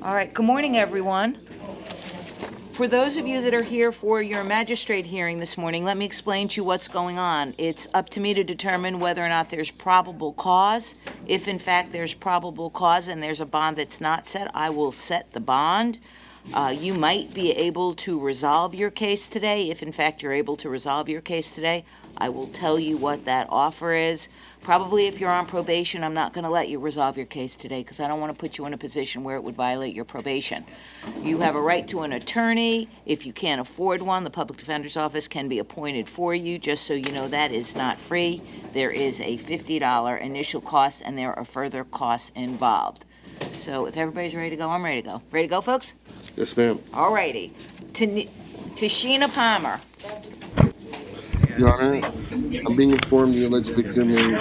All right, good morning, everyone. For those of you that are here for your magistrate hearing this morning, let me explain to you what's going on. It's up to me to determine whether or not there's probable cause. If in fact there's probable cause and there's a bond that's not set, I will set the bond. You might be able to resolve your case today. If in fact you're able to resolve your case today, I will tell you what that offer is. Probably if you're on probation, I'm not going to let you resolve your case today because I don't want to put you in a position where it would violate your probation. You have a right to an attorney. If you can't afford one, the public defender's office can be appointed for you. Just so you know, that is not free. There is a $50 initial cost and there are further costs involved. So if everybody's ready to go, I'm ready to go. Ready to go, folks? Yes, ma'am. All righty. Tashina Palmer. Your Honor, I'm being informed the alleged victim is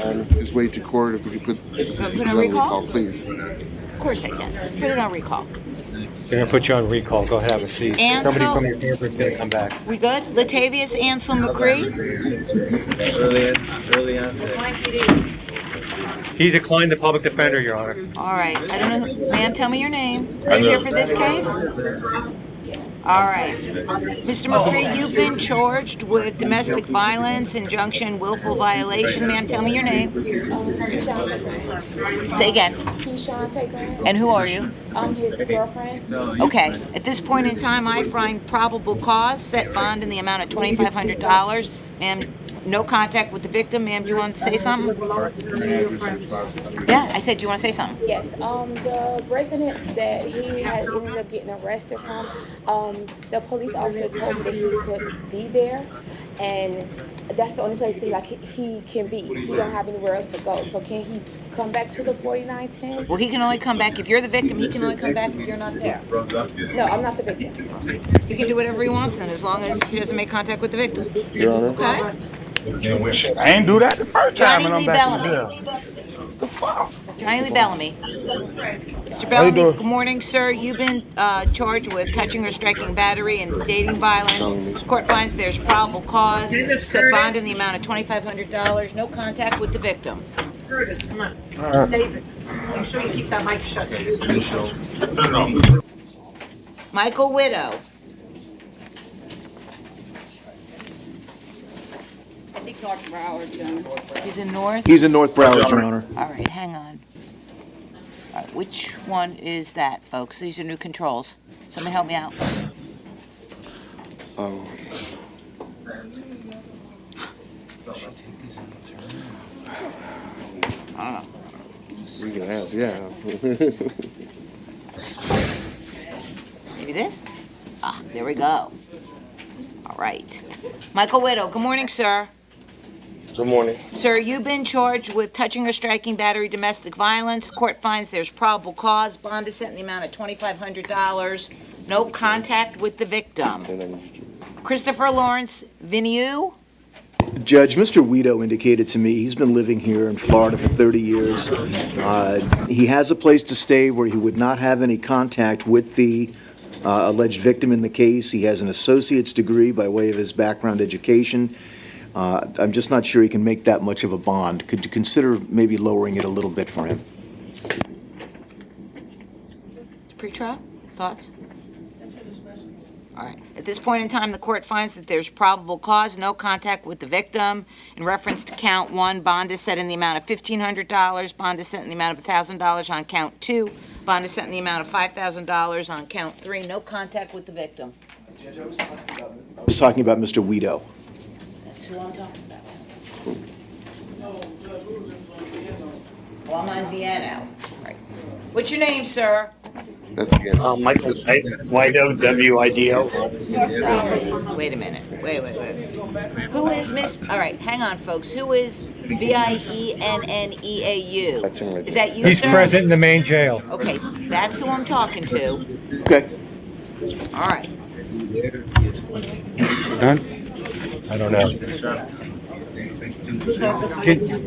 on his way to court. If we could put it on recall? please. Of course I can. Let's put it on recall. They're going to put you on recall. Go ahead, have a seat. Ansel? Somebody from your neighbor's going to come back. We good? Latavius Ansel McCree? Early on. He declined the public defender, Your Honor. All right. I don't know. Ma'am, tell me your name. Are you here for this case? All right. Mr. McCree, you've been charged with domestic violence, injunction, willful violation. Ma'am, tell me your name. Say again. Keishante Grant. And who are you? His girlfriend. Okay. At this point in time, I find probable cause, set bond in the amount of $2,500. Ma'am, no contact with the victim. Ma'am, do you want to say something? Yeah, I said, do you want to say something? Yes. The residence that he had ended up getting arrested from, the police officer told me that he could be there, and that's the only place that he can be. He don't have anywhere else to go. So can he come back to the 4910? Well, he can only come back if you're the victim. He can only come back if you're not there. No, I'm not the victim. He can do whatever he wants then, as long as he doesn't make contact with the victim. Your Honor. Okay? I ain't do that the first time, Johnny and I'm Lee back in Bellamy. jail. Johnny Lee Bellamy. Mr. Bellamy, good morning, sir. You've been charged with touching or striking battery and dating violence. Court finds there's probable cause. Set bond in the amount of $2,500. No contact with the victim. Curtis, come on. David, make sure you keep that mic shut. Michael Widow. I think North Broward, John. He's in North? He's in North Broward, Your Honor. All right, hang on. All right, which one is that, folks? These are new controls. Somebody help me out. We can have, yeah. Maybe this? Ah, there we go. All right. Michael Widow, good morning, sir. Good morning. Sir, you've been charged with touching or striking battery domestic violence. Court finds there's probable cause. Bond is set in the amount of $2,500. No contact with the victim. Christopher Lawrence Vinieu. Judge, Mr. Weedo indicated to me he's been living here in Florida for 30 years. He has a place to stay where he would not have any contact with the alleged victim in the case. He has an associate's degree by way of his background education. I'm just not sure he can make that much of a bond. Could you consider maybe lowering it a little bit for him? Pre-trial? Thoughts? All right. At this point in time, the court finds that there's probable cause, no contact with the victim. In reference to count 1, bond is set in the amount of $1,500. Bond is set in the amount of $1,000 on count 2. Bond is set in the amount of $5,000 on count 3. No contact with the victim. Judge, I was talking about Mr. Weedo. That's who I'm talking about. Well, I'm on Vienna. Right. What's your name, sir? That's again. Michael Wido, W-I-D-O. Wait a minute. Wait. Who is Miss... All right, hang on, folks. Who is Vienneau? That's him right Is there. that you, He's sir? present in the main jail. Okay, that's who I'm talking to. Okay. All right. Done? I don't know.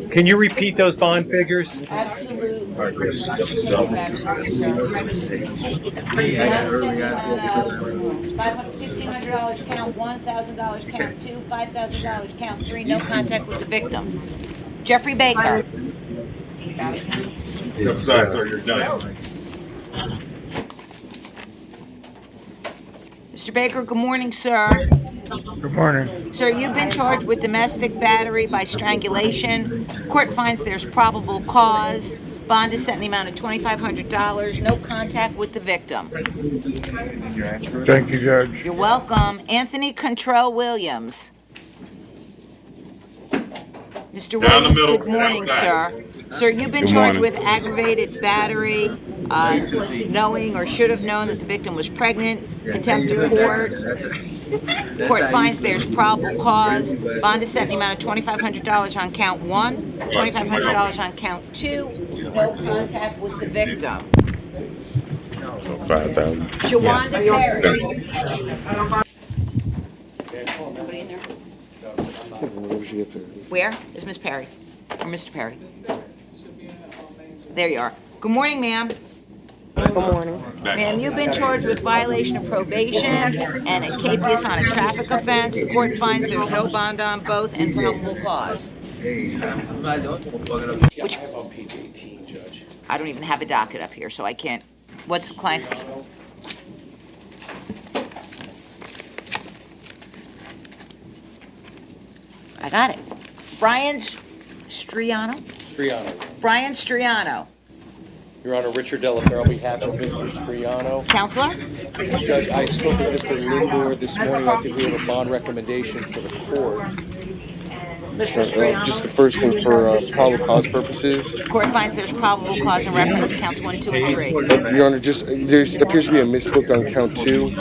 Can you repeat those bond figures? Absolutely. $1,500 count 1, $1,000 count 2, $5,000 count 3. No contact with the victim. Jeffrey Baker. Mr. Baker, good morning, sir. Good morning. Sir, you've been charged with domestic battery by strangulation. Court finds there's probable cause. Bond is set in the amount of $2,500. No contact with the victim. Thank you, Judge. You're welcome. Anthony Contrell Williams. Mr. Williams, good morning, sir. Sir, you've been charged with aggravated battery, knowing or should have known that the victim was pregnant, contempt of court. Court finds there's probable cause. Bond is set in the amount of $2,500 on count 1, $2,500 on count 2. No contact with the victim. Shawanda Perry. Somebody in there? Where is Miss Perry? Or Mr. Perry? There you are. Good morning, ma'am. Good morning. Ma'am, you've been charged with violation of probation and a capias on a traffic offense. The court finds there's no bond on both and probable cause. Which, I don't even have a docket up here, so I can't. What's the client's? I got it. Brian Striano? Striano. Brian Striano. Your Honor, Richard Delafair on behalf of Mr. Striano. Counselor? Judge, I spoke with Mr. Lindor this morning. I think we have a bond recommendation for the court. Just the first thing for probable cause purposes. Court finds there's probable cause in reference to counts 1, 2, and 3. Your Honor, there appears to be a misbook on count 2.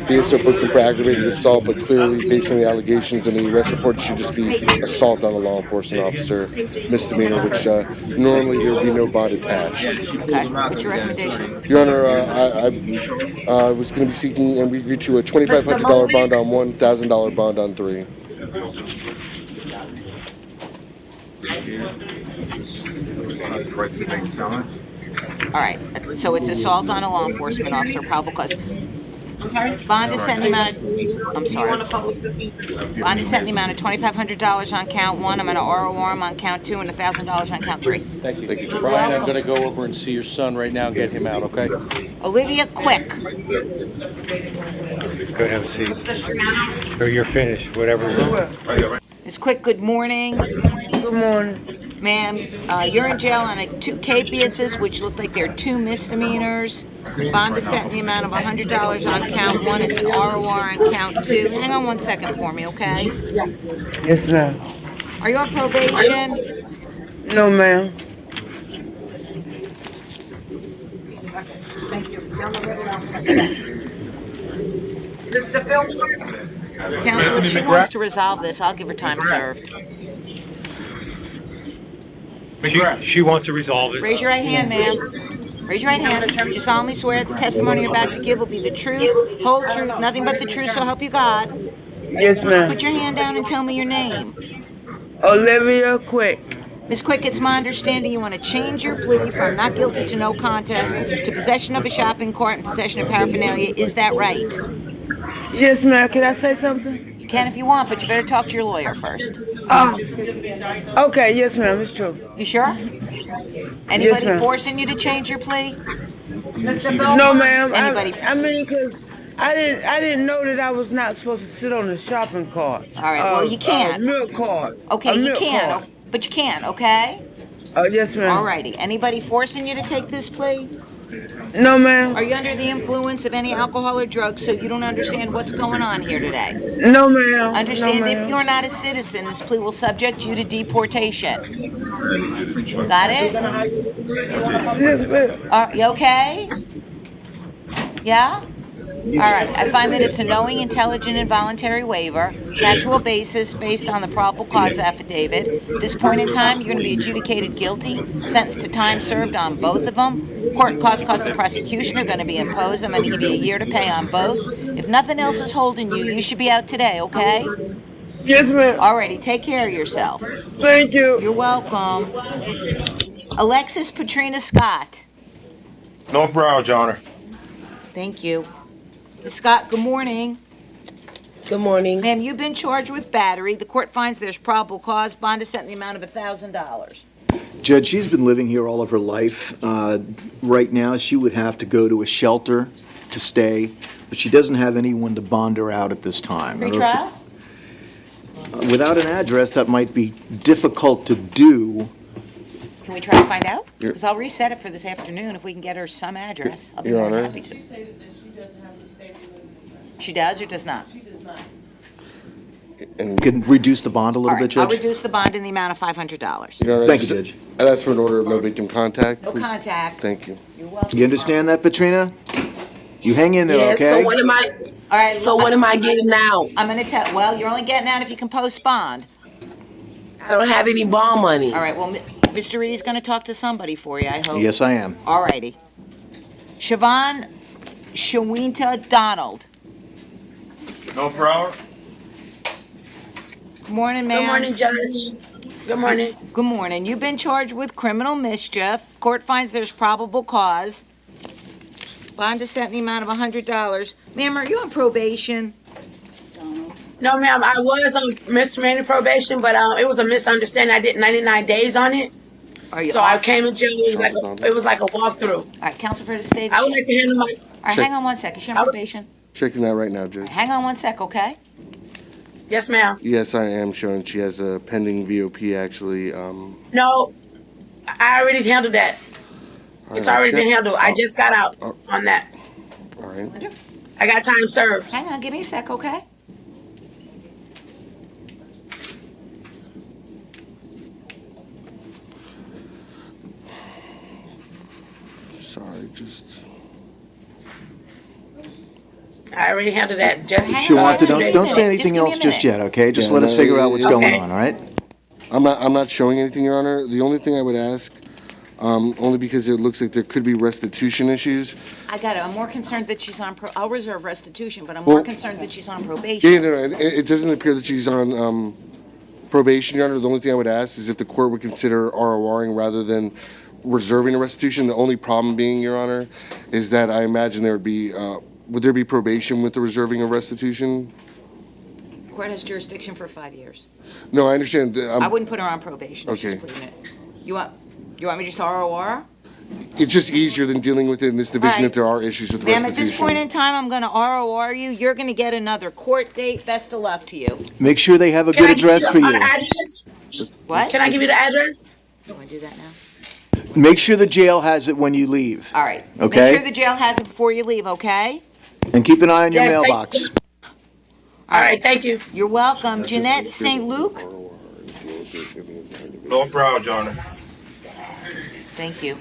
BSO booked him for aggravated assault, but clearly, based on the allegations in the arrest report, it should just be assault on a law enforcement officer misdemeanor, which normally there would be no bond attached. Okay. What's your recommendation? Your Honor, I was going to be seeking, and we agreed to a $2,500 bond on 1, $1,000 bond on 3. All right, so it's assault on a law enforcement officer, probable cause. Bond is set in the amount of, I'm sorry. Bond is set in the amount of $2,500 on count 1. I'm going to ROR him on count 2 and $1,000 on count 3. Thank you. Brian, I'm going to go over and see your son right now and get him out, okay? Olivia Quick. Go have a seat. Or you're finished, whatever. Ms. Quick, good morning. Good morning. Ma'am, you're in jail on 2 capiases, which look like they're 2 misdemeanors. Bond is set in the amount of $100 on count 1. It's an ROR on count 2. Hang on 1 second for me, okay? Yes, ma'am. Are you on probation? No, ma'am. Counsel, if she wants to resolve this, I'll give her time served. She wants to resolve it. Raise your right hand, ma'am. Raise your right hand. Do you solemnly swear that the testimony you're about to give will be the truth, whole truth, nothing but the truth, so help you God? Yes, ma'am. Put your hand down and tell me your name. Olivia Quick. Ms. Quick, it's my understanding you want to change your plea from not guilty to no contest to possession of a shopping cart and possession of paraphernalia. Is that right? Yes, ma'am. Can I say something? You can if you want, but you better talk to your lawyer first. Okay. Yes, ma'am. It's true. You sure? Anybody ma'am. forcing you to change your plea? No, ma'am. Anybody? I mean, because I didn't know that I was not supposed to sit on the shopping cart. All right, well, you can. Milk cart. Okay, you milk can, cart. but you can, okay? Yes, ma'am. All righty. Anybody forcing you to take this plea? No, ma'am. Are you under the influence of any alcohol or drugs so you don't understand what's going on here today? No, ma'am. Understand no, if ma'am. you're not a citizen, this plea will subject you to deportation. Got it? Yes, ma'am. You okay? Yeah? All right. I find that it's a knowing, intelligent, and voluntary waiver, factual basis based on the probable cause affidavit. At this point in time, you're going to be adjudicated guilty, sentenced to time served on both of them. Court costs the prosecution are going to be imposed. I'm going to give you a year to pay on both. If nothing else is holding you, you should be out today, okay? Yes, ma'am. All righty. Take care of yourself. Thank you. You're welcome. Alexis Patrina Scott. North Broward, Your Honor. Thank you. Ms. Scott, good morning. Good morning. Ma'am, you've been charged with battery. The court finds there's probable cause. Bond is set in the amount of $1,000. Judge, she's been living here all of her life. Right now, she would have to go to a shelter to stay, but she doesn't have anyone to bond her out at this time. I don't know if Pretrial? Without an address, that might be difficult to do. Can we try to find out? Because I'll reset it for this afternoon if we can get her some address. I'll be Your more than Honor. happy to. She does or does not? And, Can reduce the bond a All little bit, right, I'll Judge? reduce the bond in the amount of $500. Your Honor, Thank you, just- Judge. I'd ask for an order of no victim contact, No please. contact. Thank you. You're welcome. You understand that, Katrina? You hang in there, Yeah, okay? so what am I, All right. so what am I getting now? I'm going to tell, well, you're only getting out if you can post bond. I don't have any bond money. All right, well, Mr. Reedy's going to talk to somebody for you, I hope. Yes, I am. All righty. Siobhan Shawinta Donald. No problem. Good morning, ma'am. Good morning, Judge. Good morning. Good morning. You've been charged with criminal mischief. Court finds there's probable cause. Bond is set in the amount of $100. Ma'am, are you on probation? No, ma'am, I was on misdemeanor probation, but it was a misunderstanding. I did 99 days on it, Are you so I off? came in jail. It was like a walkthrough. All right, counsel for the state. I would like to handle my. All right, Check. hang on one sec. Is she on I would- probation? Checking that right now, Judge. Hang on one sec, okay? Yes, ma'am. Yes, I am showing she has a pending VOP, actually. No, I already handled that. It's already been handled. I just got out on that. All right. I got time served. Hang on, give me a sec, okay? Sorry, just... I already handled that. Just Hang She'll on, want to, just give me a don't say minute. anything Just give me else a just minute. yet, okay? Just Yeah, let us no, figure out what's okay. going on, all right? I'm not showing anything, Your Honor. The only thing I would ask, only because it looks like there could be restitution issues. I got it. I'm more concerned that she's on I'll reserve restitution, but I'm more Well- concerned that she's on Yeah, probation. no, it doesn't appear that she's on probation, Your Honor. The only thing I would ask is if the court would consider RORing rather than reserving a restitution. The only problem being, Your Honor, is that I imagine there would there be probation with the reserving of restitution? Court has jurisdiction for 5 years. No, I understand. I wouldn't put her on probation if she's Okay. putting it. You want me just to ROR? It's just easier than dealing with it in this division Right. if there are issues with Ma'am, restitution. at this point in time, I'm going to ROR you. You're going to get another court date. Best of luck to you. Make sure they have a Can good I give address for the you. address? What? Can I give you the address? You want to do that now? Make sure the jail has it when you leave. All right. Okay. Make sure the jail has it before you leave, okay? And keep an eye on your Yes, thank mailbox. you. All right, thank you. You're welcome. Jeanette St. Luke? No problem, Johnny. Thank you.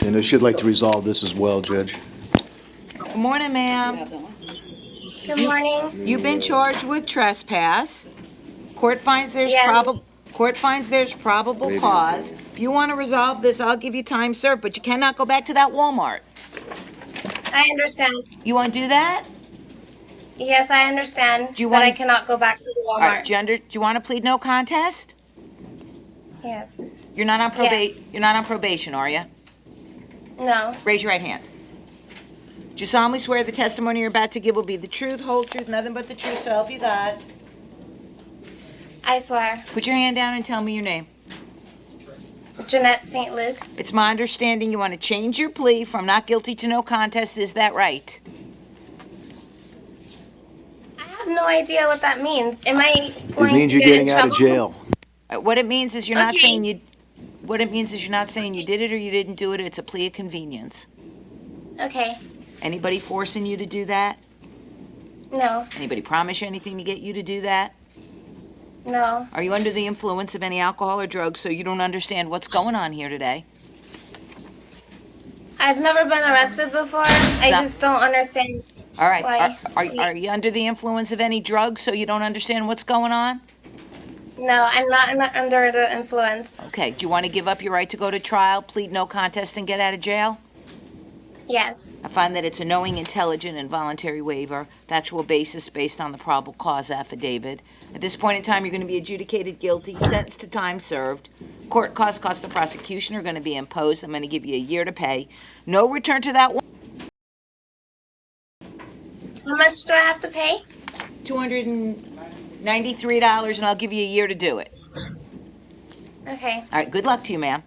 And I should like to resolve this as well, Judge. Good morning, ma'am. Good morning. You've been charged with trespass. Court finds there's Yes. Court finds there's probable cause. If you want to resolve this, I'll give you time served, but you cannot go back to that Walmart. I understand. You want to do that? Yes, I understand Do you that want- I cannot go back to the All Walmart. right, do you want to plead no contest? Yes. You're not on Yes. You're not on probation, are you? No. Raise your right hand. Do you solemnly swear the testimony you're about to give will be the truth, whole truth, nothing but the truth, so help you God? I swear. Put your hand down and tell me your name. Jeanette St. Luke. It's my understanding you want to change your plea from not guilty to no contest, is that right? I have no idea what that means. Am I It going means to you're get in getting out of trouble? jail. What it means is you're not Okay. saying you, what it means is you're not saying you did it or you didn't do it, it's a plea of convenience. Okay. Anybody forcing you to do that? No. Anybody promise you anything to get you to do that? No. Are you under the influence of any alcohol or drugs so you don't understand what's going on here today? I've never been arrested before. I No. just don't understand. All right, Why? are you under the influence of any drugs so you don't understand what's going on? No, I'm not under the influence. Okay, do you want to give up your right to go to trial, plead no contest, and get out of jail? Yes. I find that it's a knowing, intelligent, and voluntary waiver, factual basis based on the probable cause affidavit. At this point in time, you're going to be adjudicated guilty, sentenced to time served. Court cost of prosecution are going to be imposed. I'm going to give you a year to pay. No return to that one. How much do I have to pay? $293, and I'll give you a year to do it. Okay. All right, good luck to you, ma'am.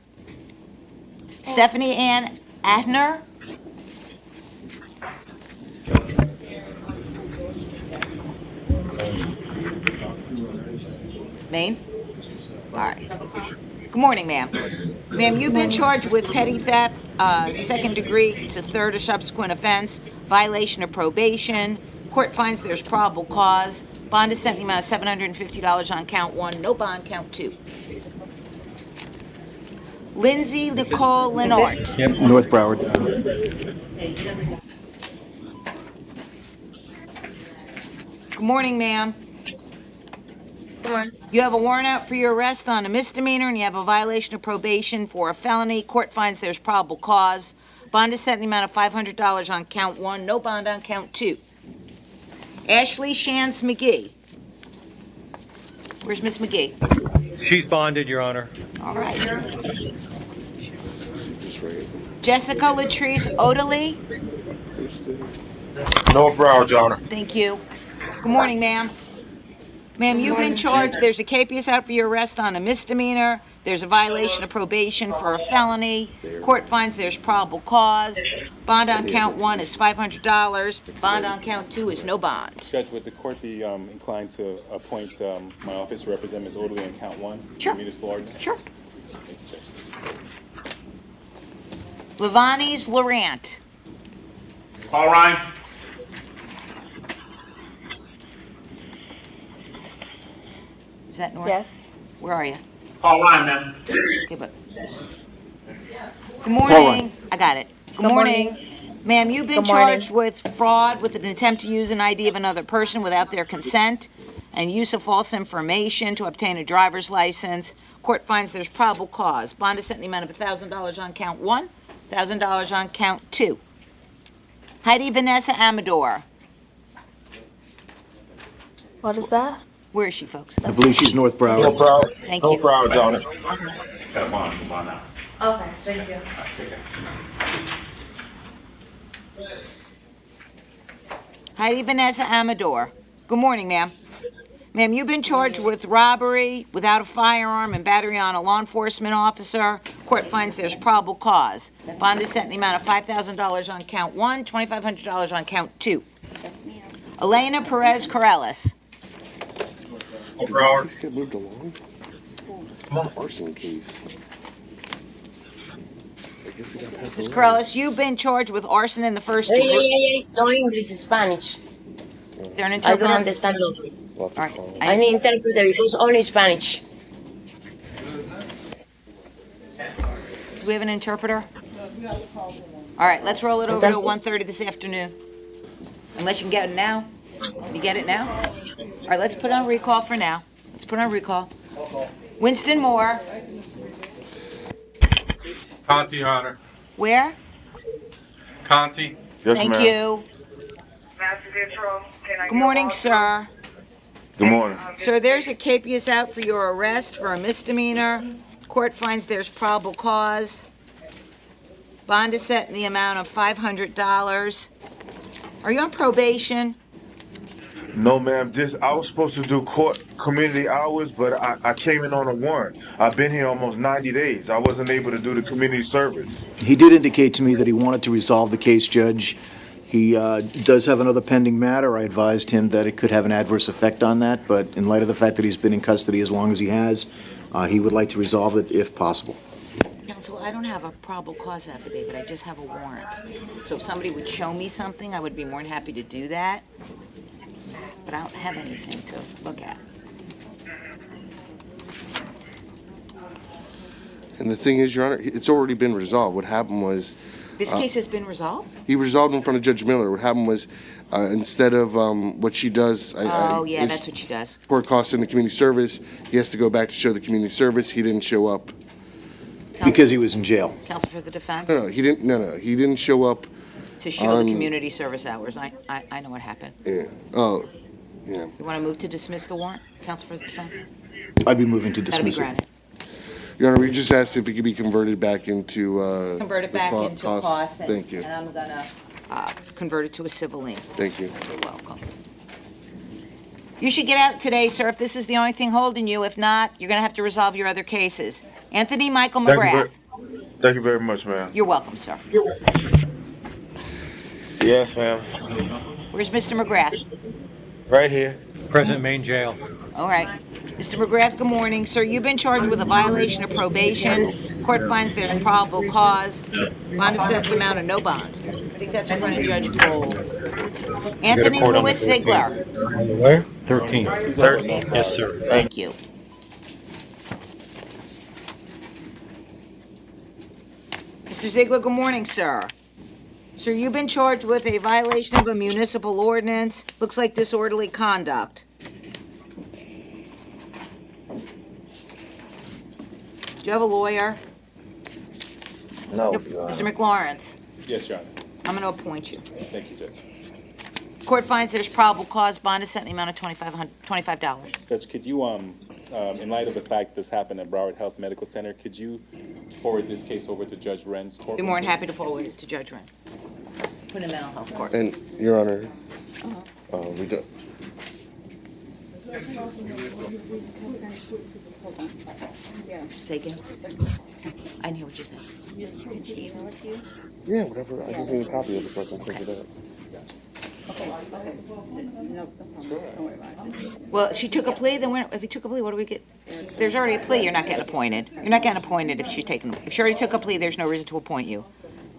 Stephanie Ann Adner? Maine? All right. Good morning, ma'am. Ma'am, you've been charged with petty theft, second degree, it's a third or subsequent offense, violation of probation. Court finds there's probable cause. Bond is set in the amount of $750 on count 1, no bond, count 2. Lindsay Nicole Lenart. North Broward. Good morning, ma'am. Good morning. You have a warrant out for your arrest on a misdemeanor, and you have a violation of probation for a felony. Court finds there's probable cause. Bond is set in the amount of $500 on count 1, no bond on count 2. Ashley Shans McGee. Where's Miss McGee? She's bonded, Your Honor. All right. Jessica Latrice Odaly. No Broward, Your Honor. Thank you. Good morning, ma'am. Ma'am, you've been charged. There's a capias out for your arrest on a misdemeanor. There's a violation of probation for a felony. Court finds there's probable cause. Bond on count 1 is $500. Bond on count 2 is no bond. Judge, would the court be inclined to appoint my office to represent Ms. Odaly on count 1? Sure. Municipal ordinance? Sure. Thank you, Judge. Lavanis Laurent. Paul Ryan. Is that North? Yes. Where are you? Paul Ryan, ma'am. Okay, but. Good morning. I got it. Good morning. Ma'am, you've been Good morning. charged with fraud with an attempt to use an ID of another person without their consent and use of false information to obtain a driver's license. Court finds there's probable cause. Bond is set in the amount of $1,000 on count 1, $1,000 on count 2. Heidi Vanessa Amador. What is that? Where is she, folks? I believe she's North No Broward. Broward. Thank No you. Broward, Your Honor. Got a bond now. Okay, thank you. Heidi Vanessa Amador. Good morning, ma'am. Ma'am, you've been charged with robbery without a firearm and battery on a law enforcement officer. Court finds there's probable cause. Bond is set in the amount of $5,000 on count 1, $2,500 on count 2. Elena Perez Corrales. No Broward. Let's get moved along. Arson case. I guess we gotta pass Ms. it Corrales, you've been charged with arson in the first Hey, degree. hey, hey, no English, Spanish. Is there an I interpreter? don't understand those. along. We'll have to All right. call him. I need interpreter because only Spanish. Do we have an interpreter? All right, let's roll it over to 1:30 this afternoon. Unless you can get it now. Can you get it now? All right, let's put on recall for now. Let's put on recall. Winston Moore. Conti, Your Honor. Where? Conti. Thank you. Good morning, sir. Good morning. Sir, there's a capias out for your arrest for a misdemeanor. Court finds there's probable cause. Bond is set in the amount of $500. Are you on probation? No, ma'am. I was supposed to do court community hours, but I came in on a warrant. I've been here almost 90 days. I wasn't able to do the community service. He did indicate to me that he wanted to resolve the case, Judge. He does have another pending matter. I advised him that it could have an adverse effect on that, but in light of the fact that he's been in custody as long as he has, he would like to resolve it if possible. Counsel, I don't have a probable cause affidavit. I just have a warrant. So if somebody would show me something, I would be more than happy to do that. But I don't have anything to look at. And the thing is, Your Honor, it's already been resolved. What happened was, This case has been resolved? he resolved in front of Judge Miller. What happened was, instead of what she does, Oh, yeah, is that's what she does. court costs in the community service. He has to go back to show the community service. He didn't show up. Because he was in jail. Counsel for the defense? No, he didn't. No, he didn't show up. To show the community service hours. I know what happened. Yeah. Oh, yeah. You want to move to dismiss the warrant? Counsel for the defense? I'd be moving to That'll be dismiss it. granted. Your Honor, we just asked if it could be converted back into. Convert it the back into cost. And, Thank you. And I'm going to convert it to a civil lien. Thank you. You're welcome. You should get out today, sir, if this is the only thing holding you. If not, you're going to have to resolve your other cases. Anthony Michael McGrath. Thank you very much, ma'am. You're welcome, sir. Yes, ma'am. Where's Mr. McGrath? Right here. Present main jail. All right. Mr. McGrath, good morning. Sir, you've been charged with a violation of probation. Court finds there's probable cause. Bond is set in the amount of no bond. I think that's in front of Judge Poole. Anthony court on Lewis the 13th. Ziegler. On the where? 13. 13. Yes, sir. Thank you. Mr. Ziegler, good morning, sir. Sir, you've been charged with a violation of a municipal ordinance. Looks like disorderly conduct. Do you have a lawyer? No, Mr. McLawrence, Yes, Your Honor. I'm going to appoint you. Thank you, Judge. Court finds there's probable cause. Bond is set in the amount of $25. Judge, could you, in light of the fact this happened at Broward Health Medical Center, could you forward this case over to Judge Wren's court? Be more than happy to forward it to Judge Wren. Put in mental health court. And, Your Honor, we don't, Take it. I didn't hear what you said. Did she email it to you? yeah, whatever, I just need a copy of it so I can print it out. Okay. No problem. Don't worry about it. Well, she took a plea, then if he took a plea, what do we get? There's already a plea, you're not getting appointed. You're not getting appointed if if she already took a plea, there's no reason to appoint you.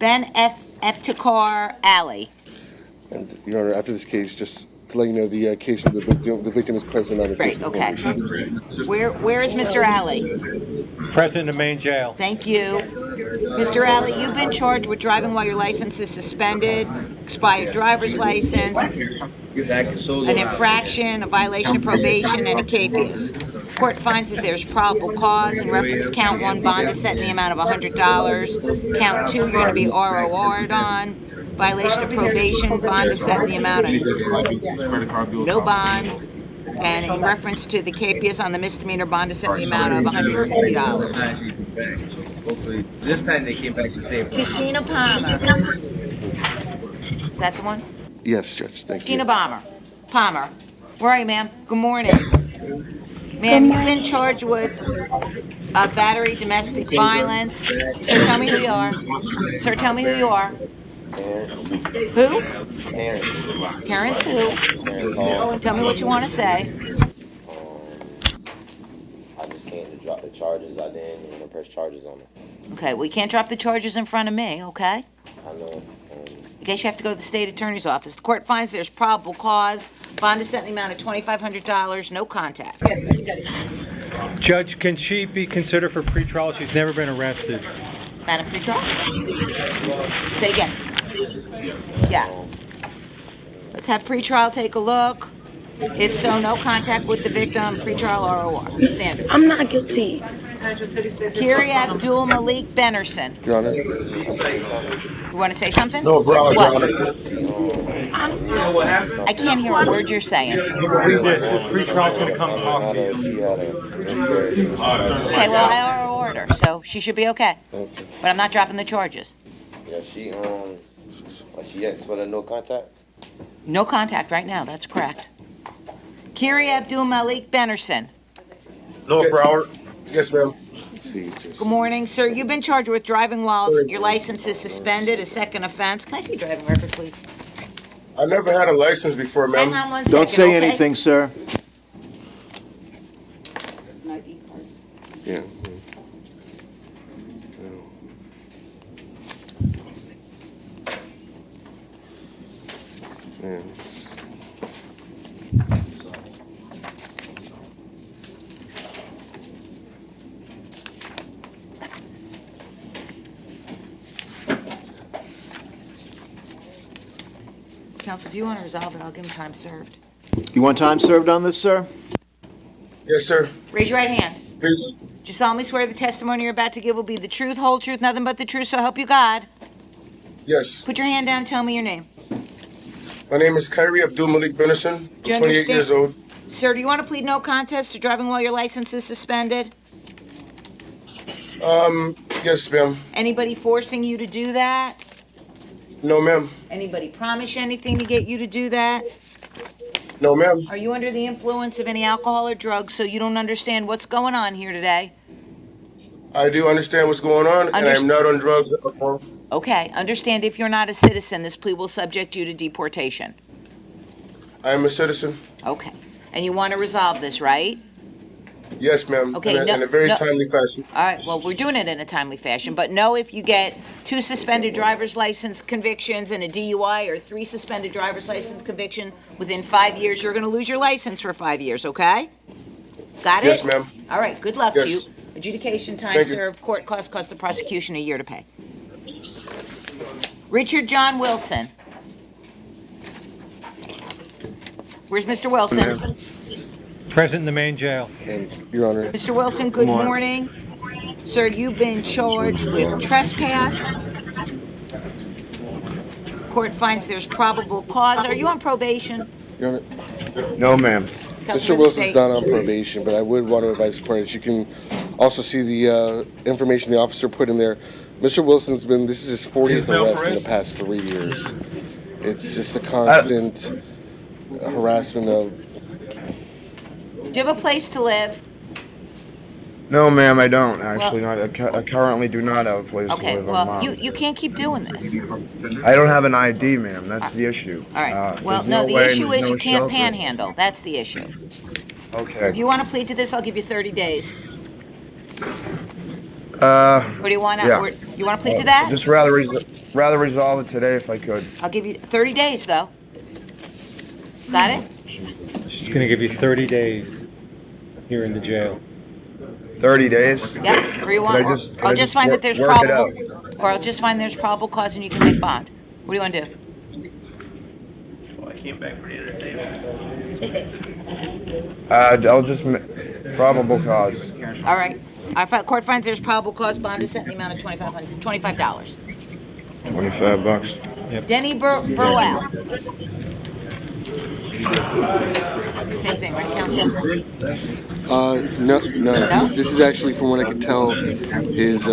Ben F. Takar Alley. And, Your Honor, after this case, just to let you know, the case of the victim is present on the case. Great, okay. Where is Mr. Alley? Present in the main jail. Thank you. Mr. Alley, you've been charged with driving while your license is suspended, expired driver's license, an infraction, a violation of probation, and a capias. Court finds that there's probable cause. In reference to count 1, bond is set in the amount of $100. Count 2, you're going to be ROR'd on. Violation of probation, bond is set in the amount of no bond. And in reference to the capias on the misdemeanor, bond is set in the amount of $150. This time they came back to say. Tashina Palmer. Is that the one? Yes, Judge, thank you. Tashina Palmer. Where are you, ma'am? Good morning. Ma'am, you've been charged with battery, domestic violence. Sir, tell me who you are. Sir, tell me who you are. Who? Parents who? Tell me what you want to say. I just came to drop the charges. I didn't want to press charges on it. Okay, well, you can't drop the charges in front of me, okay? I know. I guess you have to go to the state attorney's office. The court finds there's probable cause. Bond is set in the amount of $2,500, no contact. Judge, can she be considered for pretrial? She's never been arrested. Madam pretrial? Say again. Yeah. Let's have pretrial take a look. If so, no contact with the victim, pretrial ROR. Standard. I'm not guilty. Kiri Abdul Malik Benerson. Your Honor? You want to say something? No, bro, Your What? Honor. I can't hear a word you're saying. Pretrial's gonna come talk to you. She had a Okay, well, I ROR'd her, so she should be okay. Okay. But I'm not dropping the charges. Yeah, she asked for the no contact. No contact right now, that's correct. Kiri Abdul Malik Benerson. No, Broward. Yes, ma'am. See, just, Good morning, sir. You've been charged with driving while your license is suspended, a second offense. Can I see your driving record, please? I never had a license before, ma'am. Hang on one Don't second, say okay? anything, sir. yeah. Yeah. Counsel, if you want to resolve it, I'll give him time served. You want time served on this, sir? Yes, sir. Raise your right hand. Please. Do you solemnly swear the testimony you're about to give will be the truth, whole truth, nothing but the truth, so help you God? Yes. Put your hand down, tell me your name. My name is Kyrie Abdul Malik Benison. Do you I'm 28 understand? years old. Sir, do you want to plead no contest to driving while your license is suspended? Yes, ma'am. Anybody forcing you to do that? No, ma'am. Anybody promise you anything to get you to do that? No, ma'am. Are you under the influence of any alcohol or drugs so you don't understand what's going on here today? I do understand what's going on, and I'm not on drugs or alcohol. Okay, understand if you're not a citizen, this plea will subject you to deportation. I am a citizen. Okay. And you want to resolve this, right? Yes, ma'am. Okay, in a very timely fashion. All right, well, we're doing it in a timely fashion, but no, if you get 2 suspended driver's license convictions and a DUI or 3 suspended driver's license conviction within 5 years, you're going to lose your license for 5 years, okay? Got it? Yes, ma'am. All right, good luck to you. Yes. Adjudication, time Thank you. served, court cost of prosecution, a year to pay. Richard John Wilson. Where's Mr. Wilson? Present in the main jail. And, Your Honor. Mr. Wilson, good morning. Sir, you've been charged with trespass. Court finds there's probable cause. Are you on probation? Your Honor. No, ma'am. Mr. Wilson's not on probation, but I would want to advise the court that you can also see the information the officer put in there. Mr. Wilson's this is his 40th arrest in the past 3 years. It's just a constant harassment of... Do you have a place to live? No, ma'am, I don't. Actually, I currently do not have a place to Okay, live. well, you can't keep doing this. I don't have an ID, ma'am. That's the issue. All right, well, there's no, the way issue there's is no you can't shelter. panhandle. That's the issue. Okay. If you want to plead to this, I'll give you 30 days. Or do you want to, yeah. or you want to plead to that? Just rather resolve it today if I could. I'll give you 30 days, though. Got it? She's going to give you 30 days here in the jail. 30 days? Yep, or you want, or I'll just find that there's work it probable, or I'll just find there's probable cause and you can make bond. What do you want to do? Well, I came back for the entertainment. I'll just probable cause. All right. Court finds there's probable cause, bond is set in the amount of $25. $25. Yep. Denny Burwell. Same thing, right, counsel? No. This is actually, from what I could tell, his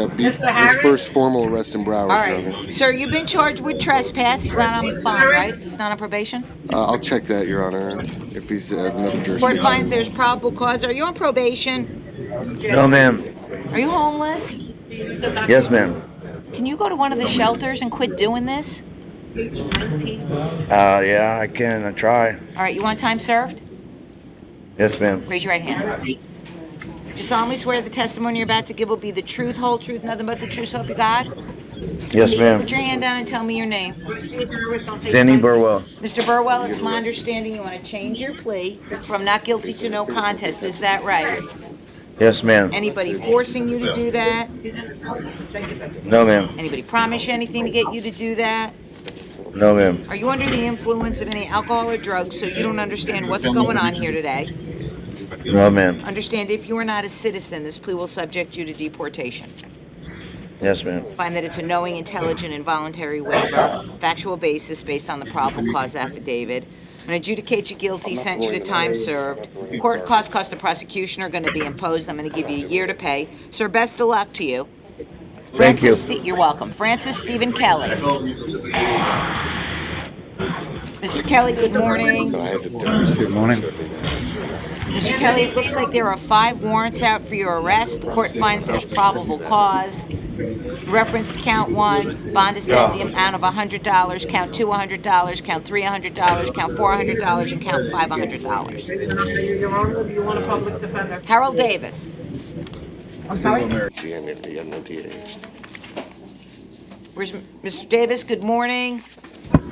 first formal arrest in Broward. All right. Sir, you've been charged with trespass. He's not on bond, right? He's not on probation? I'll check that, Your Honor, if he's at another Court jurisdiction. finds there's probable cause. Are you on probation? No, ma'am. Are you homeless? Yes, ma'am. Can you go to one of the shelters and quit doing this? Yeah, I can. I try. All right, you want time served? Yes, ma'am. Raise your right hand. Do you solemnly swear the testimony you're about to give will be the truth, whole truth, nothing but the truth, so help you God? Yes, ma'am. Put your hand down and tell me your name. Danny Burwell. Mr. Burwell, it's my understanding you want to change your plea from not guilty to no contest. Is that right? Yes, ma'am. Anybody forcing you to do that? No, ma'am. Anybody promise you anything to get you to do that? No, ma'am. Are you under the influence of any alcohol or drugs so you don't understand what's going on here today? No, ma'am. Understand if you are not a citizen, this plea will subject you to deportation. Yes, ma'am. Find that it's a knowing, intelligent, and voluntary waiver, factual basis based on the probable cause affidavit. And adjudicate you guilty, sentence you to time served. Court cost of prosecution are going to be imposed. I'm going to give you a year to pay. Sir, best of luck to you. Thank you. You're welcome. Francis Stephen Kelly. Mr. Kelly, good morning. Good morning. Mr. Kelly, it looks like there are 5 warrants out for your arrest. The court finds there's probable cause. Reference to count 1, bond is set in the amount of $100, count 2 $100, count 3 $100, count 4 $100, and count 5 $100. Your Honor, do you want a public defender? Harold Davis. I'm sorry? Where's Mr. Davis? Good morning.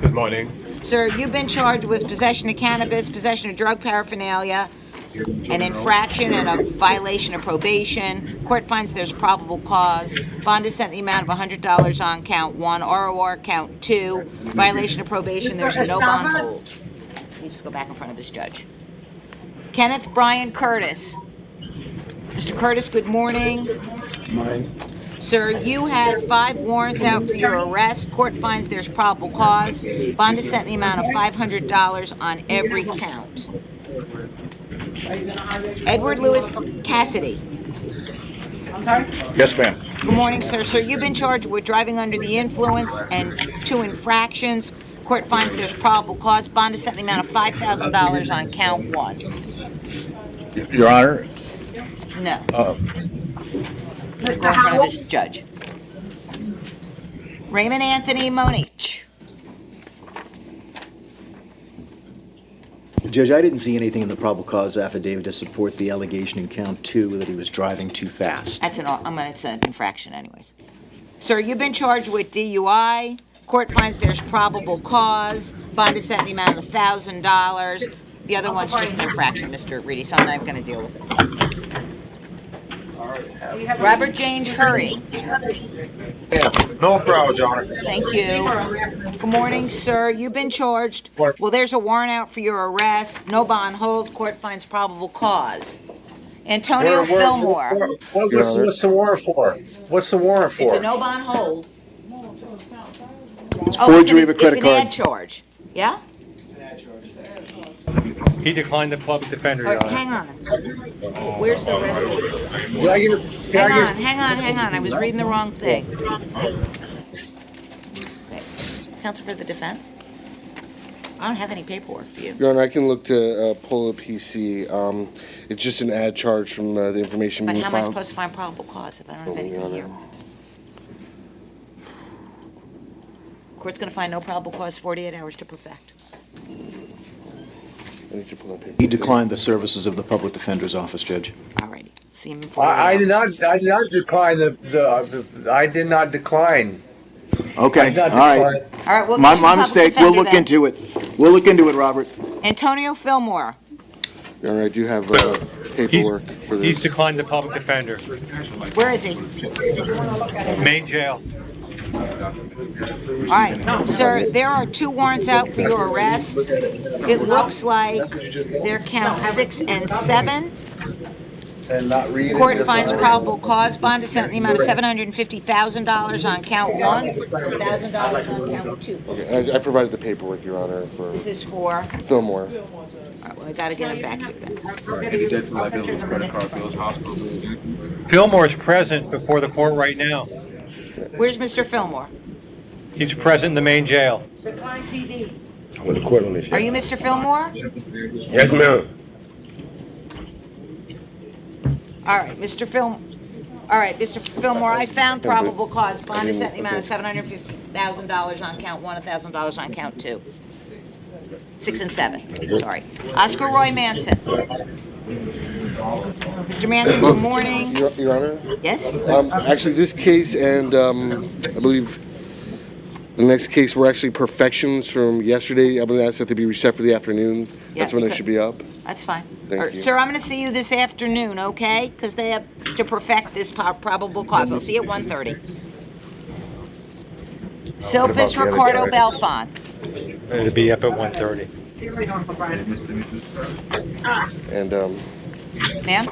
Good morning. Sir, you've been charged with possession of cannabis, possession of drug paraphernalia, an infraction and a violation of probation. Court finds there's probable cause. Bond is set in the amount of $100 on count 1, ROR count 2. Violation of probation, there's no bond hold. He needs to go back in front of his judge. Kenneth Brian Curtis. Mr. Curtis, good morning. Morning. Sir, you had 5 warrants out for your arrest. Court finds there's probable cause. Bond is set in the amount of $500 on every count. Edward Lewis Cassidy. Yes, ma'am. Good morning, sir. Sir, you've been charged with driving under the influence and 2 infractions. Court finds there's probable cause. Bond is set in the amount of $5,000 on count 1. Your Honor? No. go in front of his judge. Raymond Anthony Monich. Judge, I didn't see anything in the probable cause affidavit to support the allegation in count 2 that he was driving too fast. It's an infraction anyways. Sir, you've been charged with DUI. Court finds there's probable cause. Bond is set in the amount of $1,000. The other one's just an infraction, Mr. Reedy, so I'm not even going to deal with it. Robert James Hurry. No problem, Your Honor. Thank you. Good morning, sir. You've been charged. Well, there's a warrant out for your arrest. No bond hold. Court finds probable cause. Antonio Fillmore. What's the warrant for? What's the warrant for? It's a no bond hold. It's forgery of a credit card. It's an ad charge. Yeah? He declined the public defender, Your Honor. Hang on. Where's the rest of this? Hang on. I was reading the wrong thing. Okay. Counsel for the defense? I don't have any paperwork, do you? Your Honor, I can look to pull a PC. It's just an ad charge from the information But being how am I filed. supposed to find probable cause if I don't have anything here? Court's going to find no probable cause 48 hours to perfect. I need to pull up paper. He declined the services of the public defender's office, Judge. Alrighty. See him in I did not decline I did not decline. Okay, all right. All right, we'll get you My the public mistake. defender We'll look then. into it. We'll look into it, Robert. Antonio Fillmore. Your Honor, I do have paperwork for this. He's declined the public defender. Where is he? Main jail. All right, sir, there are 2 warrants out for your arrest. It looks like they're count 6 and 7. Court finds probable cause. Bond is set in the amount of $750,000 on count 1, $1,000 on count 2. Okay, I provided the paperwork, Your Honor, for This is for? Fillmore. All right, well, I got to get him back here then. Fillmore's present before the court right now. Where's Mr. Fillmore? He's present in the main jail. Decline PD. Are you Mr. Fillmore? Yes, ma'am. All right, Mr. Fillmore, I found probable cause. Bond is set in the amount of $750,000 on count 1, $1,000 on count 2. 6 and 7, sorry. Oscar Roy Manson. Mr. Manson, good morning. Your Honor? Yes? Actually, this case and I believe the next case were actually perfections from yesterday. I'm going to ask that to be reset for the afternoon. That's when they should be up. That's fine. Thank you. Sir, I'm going to see you this afternoon, okay? Because they have to perfect this probable cause. I'll see you at 1:30. Silvis Ricardo Belfon. It'll be up at 1:30. And, Ma'am?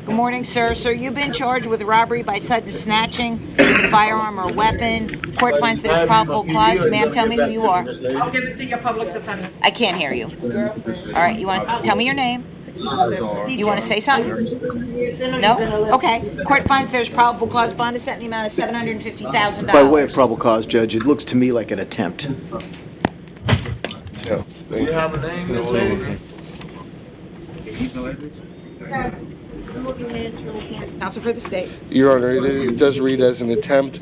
Good morning, sir. Sir, you've been charged with robbery by sudden snatching with a firearm or weapon. Court finds there's probable cause. Ma'am, tell me who you are. I'll give it to your public defender. I can't hear you. All right, you want to tell me your name? You want to say something? No? Okay. Court finds there's probable cause. Bond is set in the amount of $750,000. By way of probable cause, Judge, it looks to me like an attempt. Yeah. Do you have a name, lady? Counsel for the state. Your Honor, it does read as an attempt.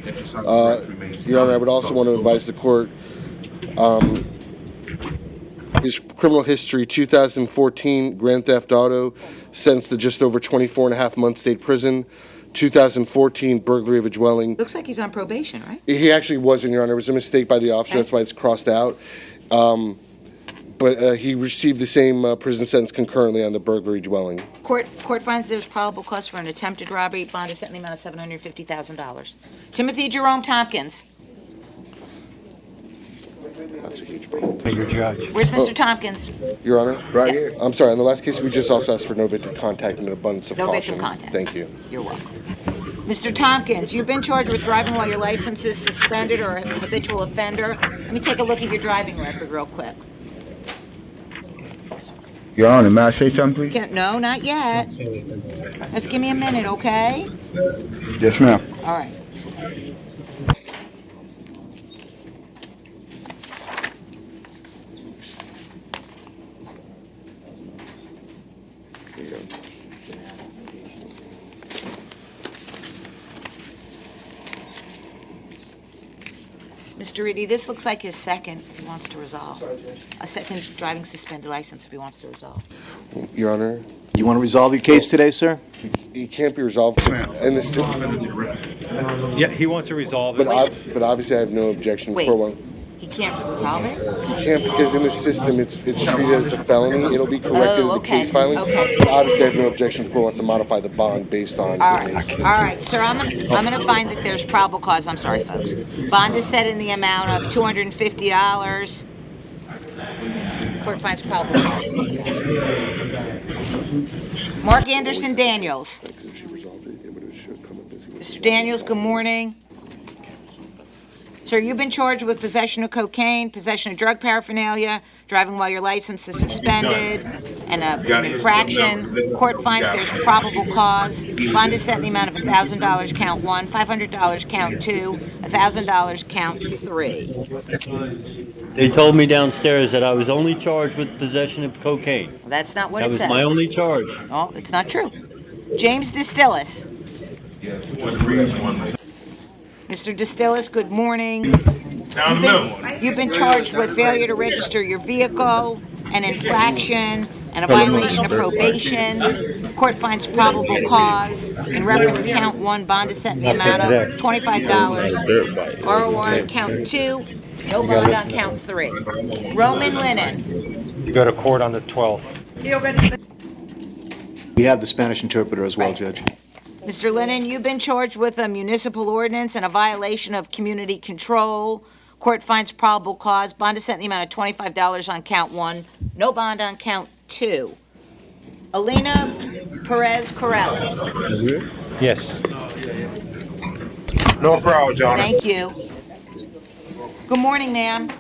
Your Honor, I would also want to advise the court, his criminal history, 2014 grand theft auto, sentenced to just over 24 and a half months state prison. 2014 burglary of a dwelling. Looks like he's on probation, right? He actually wasn't, Your Honor. It was a mistake by the officer. That's why it's crossed out. But he received the same prison sentence concurrently on the burglary dwelling. Court finds there's probable cause for an attempted robbery. Bond is set in the amount of $750,000. Timothy Jerome Tompkins. That's a huge problem. Your judge. Where's Mr. Tompkins? Your Honor? Right here. I'm sorry, in the last case, we just also asked for no victim contact and an abundance of No caution. victim contact. Thank you. You're welcome. Mr. Tompkins, you've been charged with driving while your license is suspended or a habitual offender. Let me take a look at your driving record real quick. Your Honor, may I say something, please? No, not yet. Just give me a minute, okay? Yes, ma'am. All right. Here you go. Mr. Reedy, this looks like his second, if he wants to resolve. A second driving suspended license if he wants to resolve. Your Honor, You want to resolve your case today, sir? it can't be resolved because in the Yeah, he wants to resolve it. but obviously I have no objection. Wait. Court won't. He can't resolve it? You can't because in the system it's treated as a felony. It'll be corrected in the okay, case filing. okay. But obviously I have no objection. The court wants to modify the bond based on. All right, sir, I'm gonna find that there's probable cause. I'm sorry, folks. Bond is set in the amount of $250. Court finds probable cause. Mark Anderson Daniels. Mr. Daniels, good morning. Sir, you've been charged with possession of cocaine, possession of drug paraphernalia, driving while your license is suspended, and an infraction. Court finds there's probable cause. Bond is set in the amount of $1,000 count 1, $500 count 2, $1,000 count 3. They told me downstairs that I was only charged with possession of cocaine. Well, that's not what That it was says. my only charge. Oh, it's not true. James Distillis. Mr. Distillis, good morning. You've been charged with failure to register your vehicle, an infraction, and a violation of probation. Court finds probable cause. In reference to count 1, bond is set in the amount of $25. Oral warrant count 2, no bond on count 3. Roman Linen. You go to court on the 12th. We have the Spanish interpreter as well, Judge. Mr. Lennon, you've been charged with a municipal ordinance and a violation of community control. Court finds probable cause. Bond is set in the amount of $25 on count 1. No bond on count 2. Alina Perez Corrales. Yes. No problem, John. Thank you. Good morning, ma'am.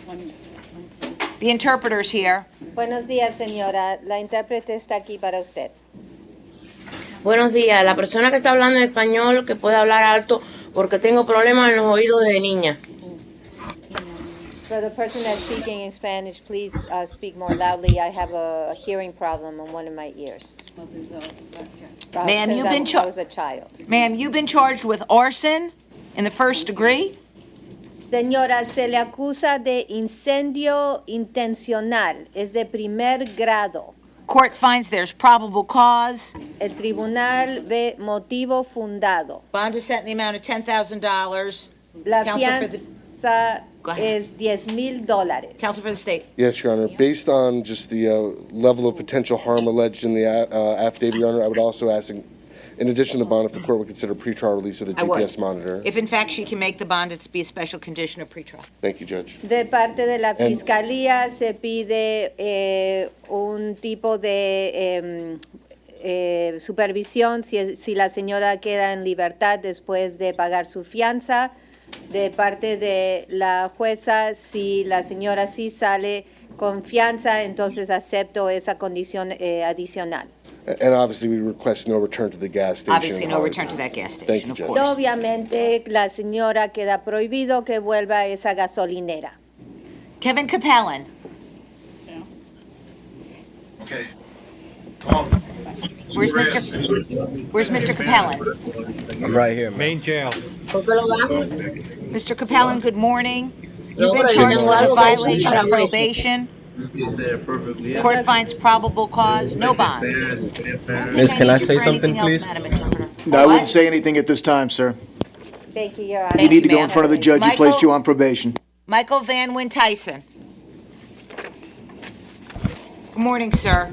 The interpreter's here. Buenos días, señora. La intérprete está aquí para usted. Buenos días. La persona que está hablando en español, que puede hablar alto, porque tengo problemas en los oídos desde niña. For the person that's speaking in Spanish, please speak more loudly. I have a hearing problem on one of my ears. Ma'am, Since you've been I was a child. Ma'am, you've been charged with arson in the first degree. Señora, se le acusa de incendio intencional. Es de primer grado. Court finds there's probable cause. El tribunal ve motivo fundado. Bond is set in the amount of $10,000. La Counsel for the- fianza Go ahead. es $10,000. Counsel for the state. Yes, Your Honor. Based on just the level of potential harm alleged in the affidavit, Your Honor, I would also ask, in addition to the bond, if the court would consider pretrial release with a I would. GPS monitor. If in fact she can make the bond, it's be a special condition of pretrial. Thank you, Judge. De parte de la Fiscalía se pide un tipo de supervisión si la señora queda en libertad después de pagar su fianza. De parte de la jueza, si la señora sí sale con fianza, entonces acepto esa condición adicional. And obviously, we request no return to the gas station. Obviously, no return to that gas Thank station, you, of Judge. course. Obviamente, la señora queda prohibido que vuelva a esa gasolinera. Kevin Capellan. Okay. Come on. Where's Mr. Capellan? I'm right here, main jail. Mr. Capellan, good morning. You've been Yo, charged yo with a tengo violation algo of que decir. probation. Court finds probable cause, no bond. Miss, can I say something, please? No, I wouldn't say anything at this time, sir. Thank you, Your Honor. You need to go in front of the judge who placed Michael- you on probation. Michael Van Wyn Tyson. Good morning, sir.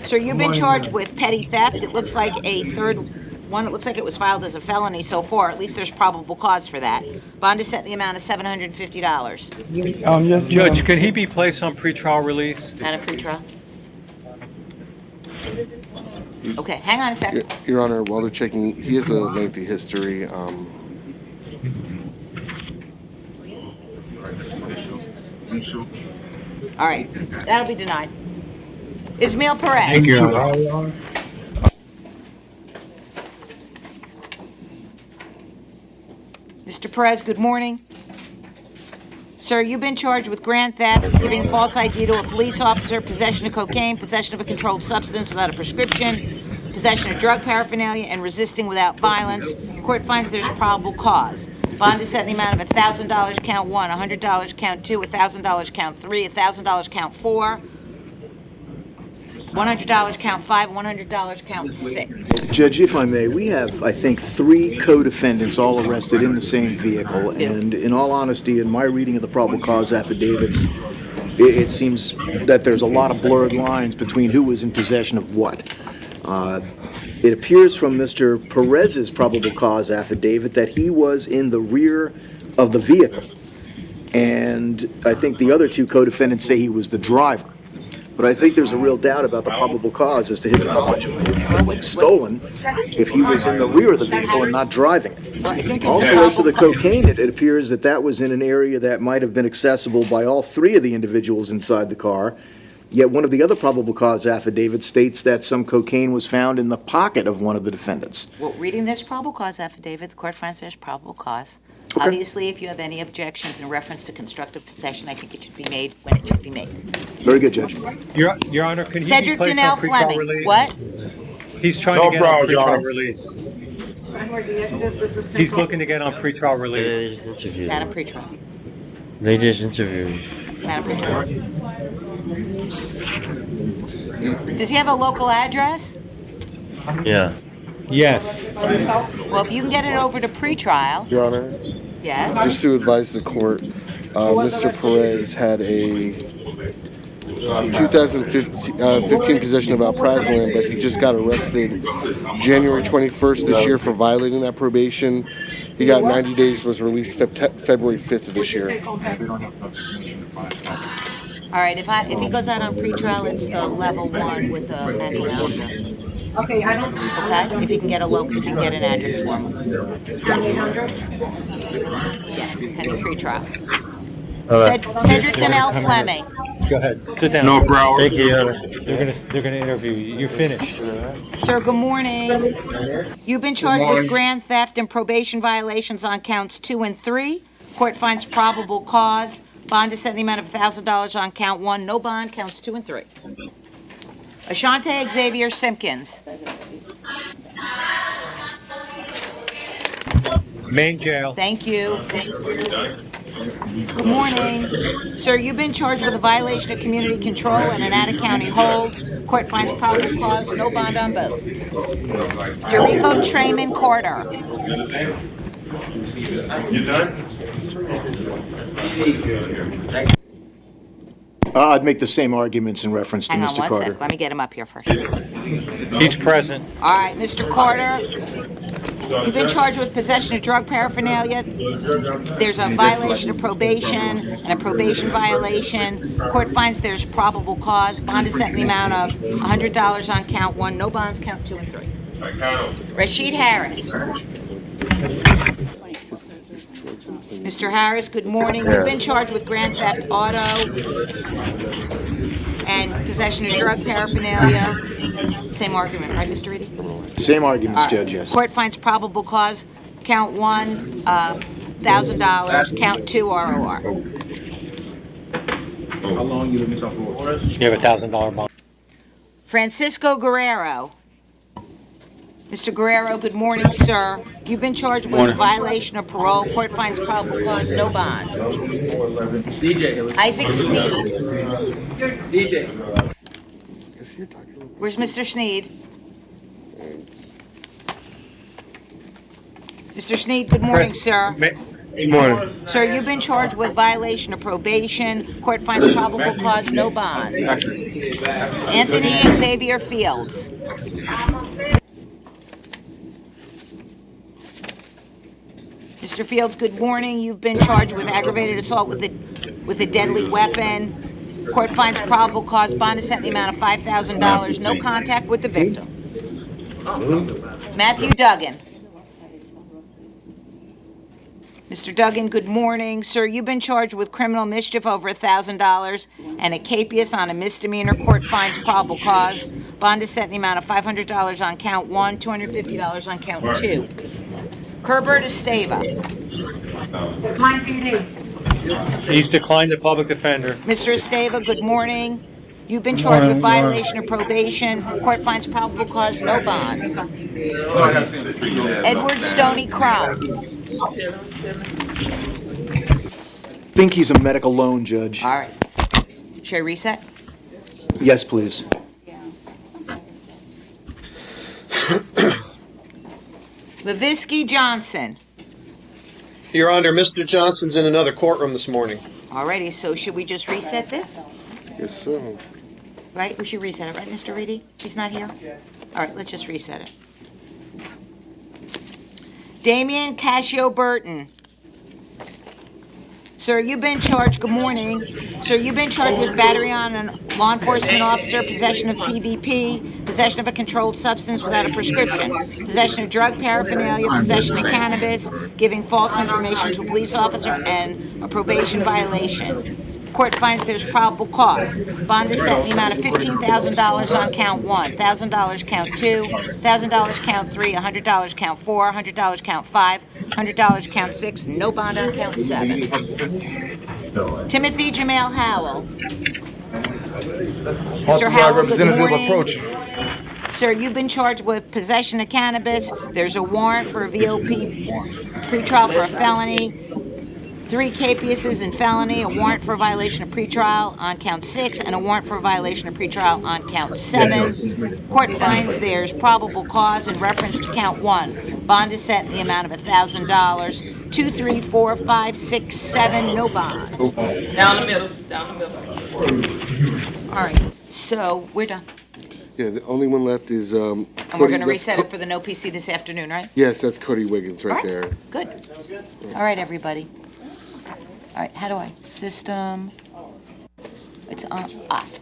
Sir, you've been charged with petty theft. It looks like a third one. It looks like it was filed as a felony so far. At least there's probable cause for that. Bond is set in the amount of $750. Judge, can he be placed on pretrial release? Not a pretrial? Okay, hang on a second. Your Honor, while they're checking, he has a lengthy history. All right, that'll be denied. Ismail Perez. Thank you. Mr. Perez, good morning. Sir, you've been charged with grand theft, giving false ID to a police officer, possession of cocaine, possession of a controlled substance without a prescription, possession of drug paraphernalia, and resisting without violence. Court finds there's probable cause. Bond is set in the amount of $1,000 count one, $100 count two, $1,000 count three, $1,000 count four, $100 count five, $100 count six. Judge, if I may, we have, I think, 3 co-defendants all arrested in the same vehicle, and in all honesty, in my reading of the probable cause affidavits, it seems that there's a lot of blurred lines between who was in possession of what. It appears from Mr. Perez's probable cause affidavit that he was in the rear of the vehicle, and I think the other 2 co-defendants say he was the driver. But I think there's a real doubt about the probable cause as to his knowledge of the vehicle being stolen if he was in the rear of the vehicle and not driving it. Also, as to the cocaine, it appears that that was in an area that might have been accessible by all 3 of the individuals inside the car. Yet one of the other probable cause affidavits states that some cocaine was found in the pocket of one of the defendants. Well, reading this probable cause affidavit, the court finds there's probable cause. Okay. Obviously, if you have any objections in reference to constructive possession, I think it should be made when it should be made. Very good, Judge. Your Honor, can he Cedric be placed Donnell on pretrial Fleming. release? What? He's trying No to get on problem, Your pretrial Honor. release. He's looking to get on pretrial release. Madam Pretrial. They just interviewed. Madam Pretrial. Does he have a local address? Yeah. Yes. Well, if you can get it over to pretrial. Your Honor, Yes. just to advise the court, Mr. Perez had a 2015 possession of alprazolam, but he just got arrested January 21st this year for violating that probation. He got 90 days, was released February 5th of this year. All right, if he goes out on pretrial, it's the level 1 with the Econo. Okay, I don't. Okay, if you can get an address for him. Yes, pending pretrial. Cedric Donnell Fleming. Go ahead. Sit down. No, Broward. Thank you, Your Honor. They're gonna interview you. You're finished. Sir, good morning. You've been charged with grand theft and probation violations on counts 2 and 3. Court finds probable cause. Bond is set in the amount of $1,000 on count 1. No bond, counts 2 and 3. Ashante Xavier Simpkins. Main jail. Thank you. Good morning. Sir, you've been charged with a violation of community control and an out-of-county hold. Court finds probable cause, no bond on both. Jericho Trayman Carter. You done? I'd make the same arguments in reference to Hang on Mr. one Carter. sec. Let me get him up here first. He's present. All right, Mr. Carter, you've been charged with possession of drug paraphernalia. There's a violation of probation and a probation violation. Court finds there's probable cause. Bond is set in the amount of $100 on count 1. No bonds, count 2 and 3. Rashid Harris. Mr. Harris, good morning. You've been charged with grand theft auto and possession of drug paraphernalia. Same argument, right, Mr. Reedy? Same arguments, All right. Judge, yes. Court finds probable cause. Count 1, $1,000. Count 2, ROR. How long you looking for? You have $1,000 bond. Francisco Guerrero. Mr. Guerrero, good morning, sir. You've been charged with violation of parole. Court finds probable cause, no bond. Isaac Sneed. Where's Mr. Sneed? Mr. Sneed, good morning, sir. Good morning. Sir, you've been charged with violation of probation. Court finds probable cause, no bond. Anthony Xavier Fields. Mr. Fields, good morning. You've been charged with aggravated assault with a deadly weapon. Court finds probable cause. Bond is set in the amount of $5,000. No contact with the victim. Matthew Duggan. Mr. Duggan, good morning. Sir, you've been charged with criminal mischief over $1,000 and a capias on a misdemeanor. Court finds probable cause. Bond is set in the amount of $500 on count 1, $250 on count 2. Herbert Esteva. Decline PD. He's declined the public defender. Mr. Esteva, good morning. You've been charged with violation of probation. Court finds probable cause, no bond. Edward Stoney Crow. Think he's a medical loan, Judge. All right. Should I reset? Yes, please. Levisky Johnson. Your Honor, Mr. Johnson's in another courtroom this morning. Alrighty, so should we just reset this? Yes, sir. Right, we should reset it, right, Mr. Reedy? He's not here? All right, let's just reset it. Damian Cascio Burton. Sir, you've been charged, good morning. Sir, you've been charged with battery on a law enforcement officer, possession of PVP, possession of a controlled substance without a prescription, possession of drug paraphernalia, possession of cannabis, giving false information to a police officer, and a probation violation. Court finds there's probable cause. Bond is set in the amount of $15,000 on count 1, $1,000 count 2, $1,000 count 3, $100 count 4, $100 count 5, $100 count 6, no bond on count 7. Timothy Jamel Howell. Mr. Howell, good morning. Sir, you've been charged with possession of cannabis. There's a warrant for a VOP pretrial for a felony. 3 capiases in felony, a warrant for a violation of pretrial on count 6, and a warrant for a violation of pretrial on count 7. Court finds there's probable cause in reference to count 1. Bond is set in the amount of $1,000. 2, 3, 4, 5, 6, 7, no bond. Down the middle, down the middle. All right, so we're done. Yeah, the only one left is, And we're going to reset it for the no PC this afternoon, right? Yes, that's Cody Wiggins right there. Good. All right, everybody. All right, how do I? System. It's on, off.